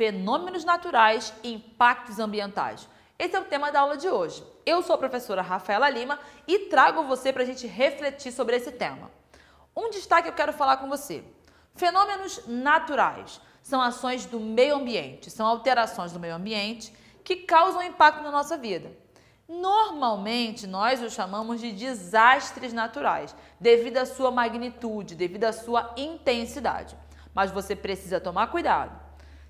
fenômenos naturais e impactos ambientais. Esse é o tema da aula de hoje. Eu sou a professora Rafaela Lima e trago você para a gente refletir sobre esse tema. Um destaque eu quero falar com você. Fenômenos naturais são ações do meio ambiente, são alterações do meio ambiente que causam impacto na nossa vida. Normalmente, nós os chamamos de desastres naturais, devido à sua magnitude, devido à sua intensidade. Mas você precisa tomar cuidado.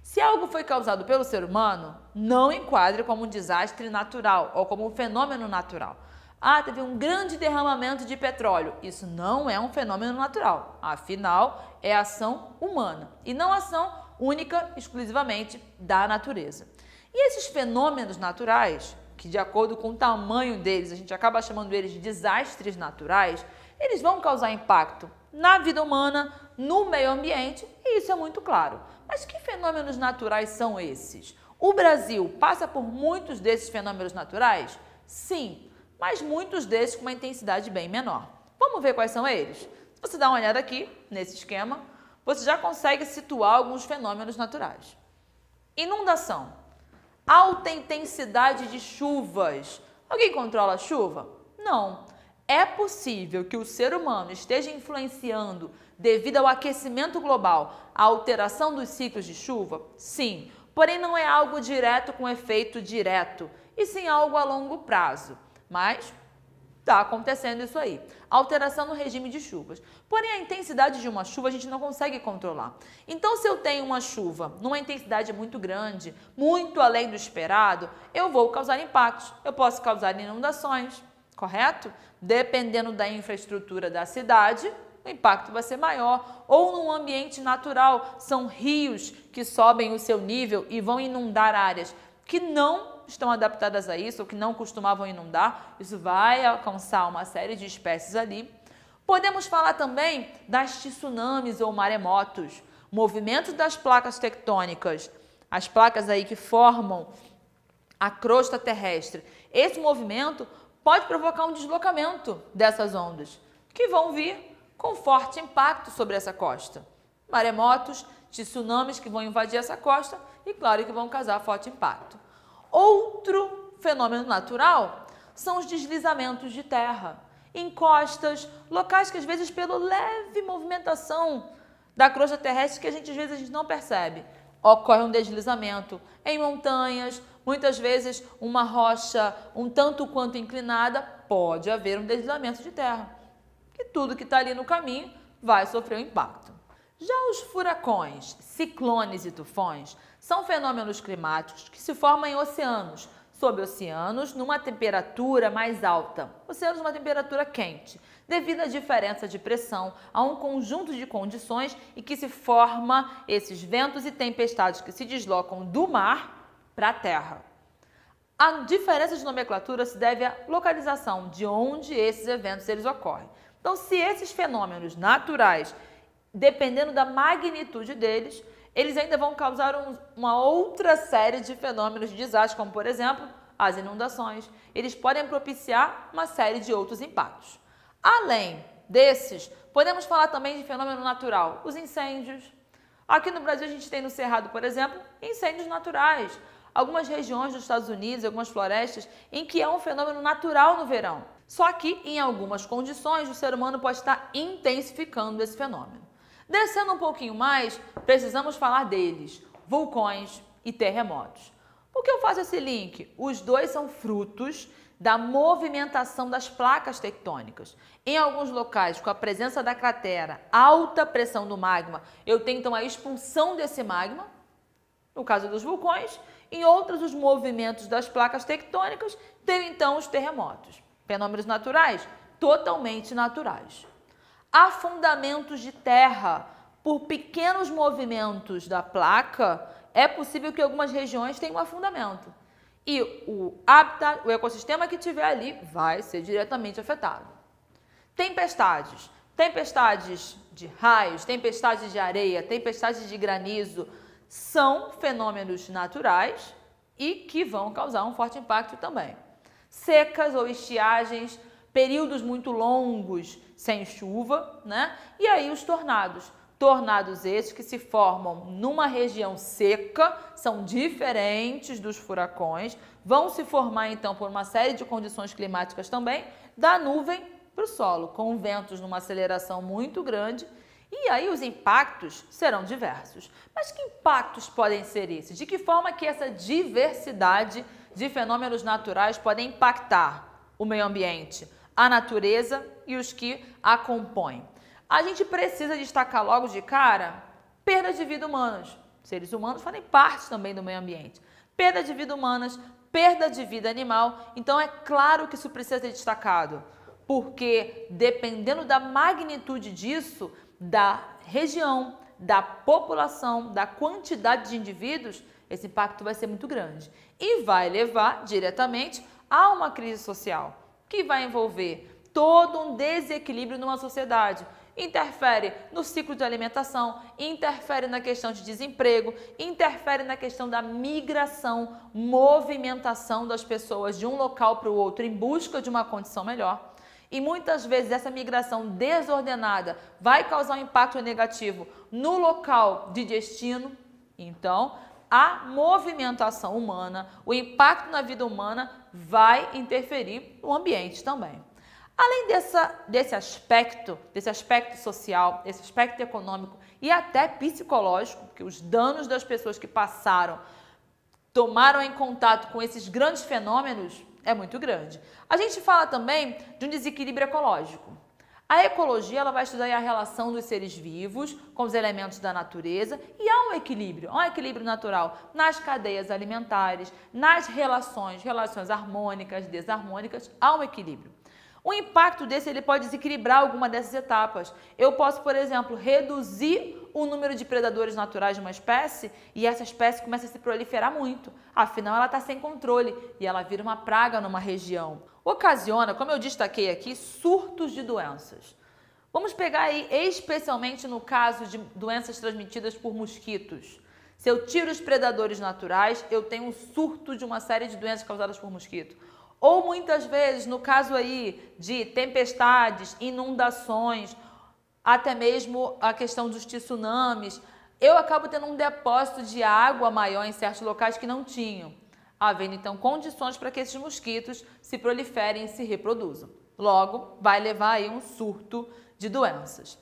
Se algo foi causado pelo ser humano, não enquadre como um desastre natural ou como um fenômeno natural. Ah, teve um grande derramamento de petróleo. Isso não é um fenômeno natural. Afinal, é ação humana e não ação única, exclusivamente da natureza. E esses fenômenos naturais, que de acordo com o tamanho deles, a gente acaba chamando eles de desastres naturais, eles vão causar impacto na vida humana, no meio ambiente, e isso é muito claro. Mas que fenômenos naturais são esses? O Brasil passa por muitos desses fenômenos naturais? Sim, mas muitos desses com uma intensidade bem menor. Vamos ver quais são eles? Se você dá uma olhada aqui, nesse esquema, você já consegue situar alguns fenômenos naturais. Inundação. Alta intensidade de chuvas. Alguém controla a chuva? Não. É possível que o ser humano esteja influenciando, devido ao aquecimento global, a alteração dos ciclos de chuva? Sim. Porém, não é algo direto com efeito direto, e sim algo a longo prazo. Mas está acontecendo isso aí. Alteração no regime de chuvas. Porém, a intensidade de uma chuva a gente não consegue controlar. Então, se eu tenho uma chuva numa intensidade muito grande, muito além do esperado, eu vou causar impactos. Eu posso causar inundações, correto? Dependendo da infraestrutura da cidade, o impacto vai ser maior. Ou num ambiente natural, são rios que sobem o seu nível e vão inundar áreas que não estão adaptadas a isso, ou que não costumavam inundar. Isso vai alcançar uma série de espécies ali. Podemos falar também das tsunamis ou maremotos, movimentos das placas tectônicas, as placas aí que formam a crosta terrestre. Esse movimento pode provocar um deslocamento dessas ondas, que vão vir com forte impacto sobre essa costa. Maremotos, tsunamis que vão invadir essa costa e, claro, que vão causar forte impacto. Outro fenômeno natural são os deslizamentos de terra, encostas, locais que às vezes pela leve movimentação da crosta terrestre que às vezes a gente não percebe, ocorre um deslizamento em montanhas, muitas vezes uma rocha um tanto quanto inclinada, pode haver um deslizamento de terra. E tudo que está ali no caminho vai sofrer um impacto. Já os furacões, ciclones e tufões são fenômenos climáticos que se formam em oceanos, sob oceanos numa temperatura mais alta, oceanos numa temperatura quente, devido à diferença de pressão, a um conjunto de condições e que se forma esses ventos e tempestades que se deslocam do mar para a terra. A diferença de nomenclatura se deve à localização de onde esses eventos eles ocorrem. Então, se esses fenômenos naturais, dependendo da magnitude deles, eles ainda vão causar uma outra série de fenômenos de desastre, como, por exemplo, as inundações. Eles podem propiciar uma série de outros impactos. Além desses, podemos falar também de fenômeno natural, os incêndios. Aqui no Brasil, a gente tem no Cerrado, por exemplo, incêndios naturais. Algumas regiões dos Estados Unidos, algumas florestas, em que é um fenômeno natural no verão. Só que, em algumas condições, o ser humano pode estar intensificando esse fenômeno. Descendo um pouquinho mais, precisamos falar deles, vulcões e terremotos. Por que eu faço esse link? Os dois são frutos da movimentação das placas tectônicas. Em alguns locais, com a presença da cratera, alta pressão do magma, eu tenho então a expulsão desse magma, no caso dos vulcões. Em outros, os movimentos das placas tectônicas, tenho então os terremotos. Fenômenos naturais? Totalmente naturais. Afundamentos de terra. Por pequenos movimentos da placa, é possível que algumas regiões tenham um afundamento. E o habitat, o ecossistema que tiver ali vai ser diretamente afetado. Tempestades. Tempestades de raios, tempestades de areia, tempestades de granizo são fenômenos naturais e que vão causar um forte impacto também. Secas ou estiagens, períodos muito longos sem chuva, né? E aí os tornados. Tornados esses que se formam numa região seca, são diferentes dos furacões, vão se formar então por uma série de condições climáticas também, da nuvem para o solo, com ventos numa aceleração muito grande, e aí os impactos serão diversos. Mas que impactos podem ser esses? De que forma que essa diversidade de fenômenos naturais podem impactar o meio ambiente, a natureza e os que a compõem? A gente precisa destacar logo de cara perda de vida humanas. Seres humanos fazem parte também do meio ambiente. Perda de vida humanas, perda de vida animal. Então é claro que isso precisa ser destacado, porque dependendo da magnitude disso, da região, da população, da quantidade de indivíduos, esse impacto vai ser muito grande e vai levar diretamente a uma crise social, que vai envolver todo um desequilíbrio numa sociedade. Interfere no ciclo de alimentação, interfere na questão de desemprego, interfere na questão da migração, movimentação das pessoas de um local para o outro em busca de uma condição melhor. E muitas vezes essa migração desordenada vai causar um impacto negativo no local de destino. Então, a movimentação humana, o impacto na vida humana vai interferir no ambiente também. Além desse aspecto social, desse aspecto econômico e até psicológico, porque os danos das pessoas que tomaram em contato com esses grandes fenômenos é muito grande. A gente fala também de um desequilíbrio ecológico. A ecologia ela vai estudar a relação dos seres vivos com os elementos da natureza e há um equilíbrio natural nas cadeias alimentares, nas relações harmônicas, desarmônicas, há um equilíbrio. O impacto desse ele pode desequilibrar alguma dessas etapas. Eu posso, por exemplo, reduzir o número de predadores naturais de uma espécie e essa espécie começa a se proliferar muito. Afinal, ela está sem controle e ela vira uma praga numa região. Ocasiona, como eu destaquei aqui, surtos de doenças. Vamos pegar aí, especialmente no caso de doenças transmitidas por mosquitos. Se eu tiro os predadores naturais, eu tenho um surto de uma série de doenças causadas por mosquito. Ou muitas vezes, no caso aí de tempestades, inundações, até mesmo a questão dos tsunamis, eu acabo tendo um depósito de água maior em certos locais que não tinham, havendo então condições para que esses mosquitos se proliferem e se reproduzam. Logo, vai levar aí um surto de doenças.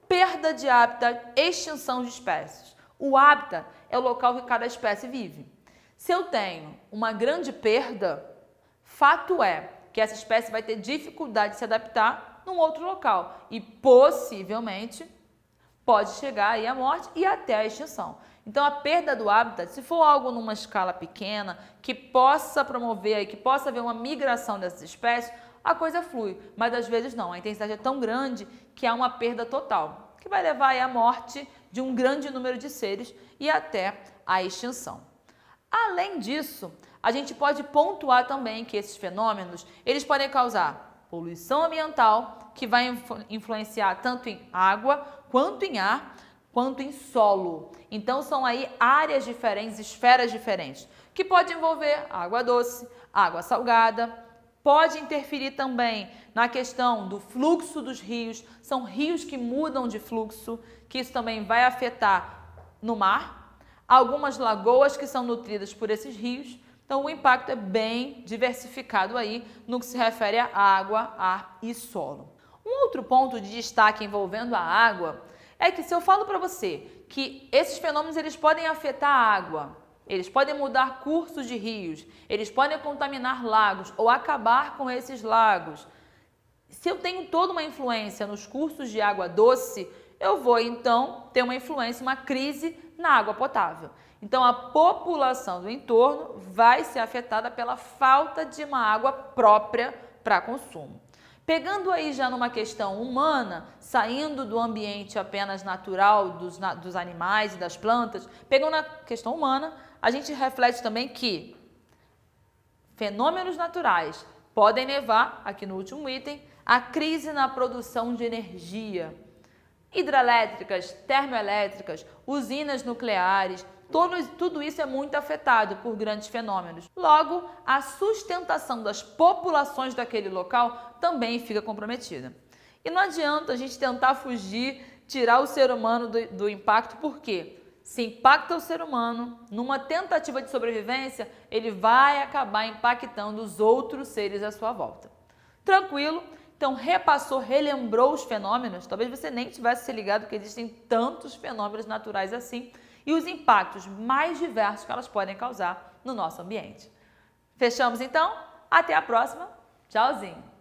Perda de hábitat, extinção de espécies. O hábitat é o local que cada espécie vive. Se eu tenho uma grande perda, fato é que essa espécie vai ter dificuldade de se adaptar num outro local e possivelmente pode chegar aí à morte e até à extinção. Então a perda do hábitat, se for algo numa escala pequena, que possa promover aí, que possa haver uma migração dessas espécies, a coisa flui, mas às vezes não, a intensidade é tão grande que há uma perda total, que vai levar aí à morte de um grande número de seres e até à extinção. Além disso, a gente pode pontuar também que esses fenômenos, eles podem causar poluição ambiental, que vai influenciar tanto em água, quanto em ar, quanto em solo. Então são aí áreas diferentes, esferas diferentes, que pode envolver água doce, água salgada, pode interferir também na questão do fluxo dos rios, são rios que mudam de fluxo, que isso também vai afetar no mar, algumas lagoas que são nutridas por esses rios. Então, o impacto é bem diversificado aí no que se refere a água, ar e solo. Um outro ponto de destaque envolvendo a água é que se eu falo para você que esses fenômenos eles podem afetar a água, eles podem mudar cursos de rios, eles podem contaminar lagos ou acabar com esses lagos. Se eu tenho toda uma influência nos cursos de água doce, eu vou então ter uma influência, uma crise na água potável. Então, a população do entorno vai ser afetada pela falta de uma água própria para consumo. Pegando aí já numa questão humana, saindo do ambiente apenas natural dos animais e das plantas, pegando na questão humana, a gente reflete também que fenômenos naturais podem levar, aqui no último item, a crise na produção de energia. Hidrelétricas, termoelétricas, usinas nucleares, tudo isso é muito afetado por grandes fenômenos. Logo, a sustentação das populações daquele local também fica comprometida. E não adianta a gente tentar fugir tirar o ser humano do impacto, por quê? Se impacta o ser humano, numa tentativa de sobrevivência, ele vai acabar impactando os outros seres à sua volta. Tranquilo? Então, repassou, relembrou os fenômenos, talvez você nem tivesse se ligado que existem tantos fenômenos naturais assim e os impactos mais diversos que elas podem causar no nosso ambiente. Fechamos então? Até a próxima. Tchauzinho!